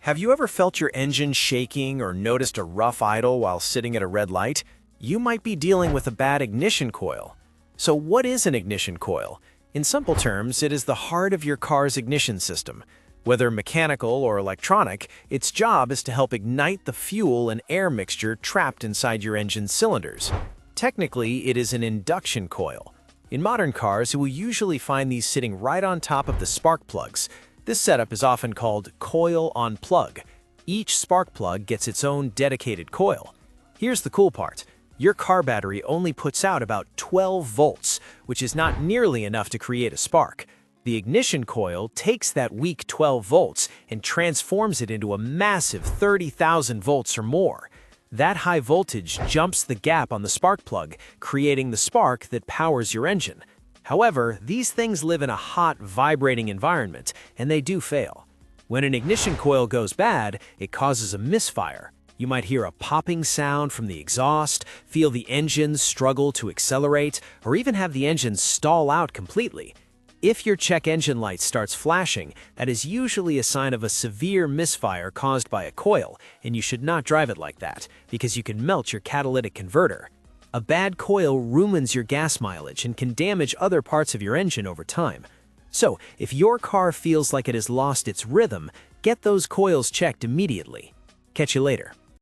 Have you ever felt your engine shaking or noticed a rough idle while sitting at a red light? You might be dealing with a bad ignition coil. So what is an ignition coil? In simple terms, it is the heart of your car's ignition system. Whether mechanical or electronic, its job is to help ignite the fuel and air mixture trapped inside your engine's cylinders. Technically, it is an induction coil. In modern cars, you will usually find these sitting right on top of the spark plugs. This setup is often called coil-on-plug. Each spark plug gets its own dedicated coil. Here's the cool part. Your car battery only puts out about 12 volts, which is not nearly enough to create a spark. The ignition coil takes that weak 12 volts and transforms it into a massive 30,000 volts or more. That high voltage jumps the gap on the spark plug, creating the spark that powers your engine. However, these things live in a hot, vibrating environment, and they do fail. When an ignition coil goes bad, it causes a misfire. You might hear a popping sound from the exhaust, feel the engine struggle to accelerate, or even have the engine stall out completely. If your check engine light starts flashing, that is usually a sign of a severe misfire caused by a coil, and you should not drive it like that, because you can melt your catalytic converter. A bad coil ruins your gas mileage and can damage other parts of your engine over time. So, if your car feels like it has lost its rhythm, get those coils checked immediately. Catch you later.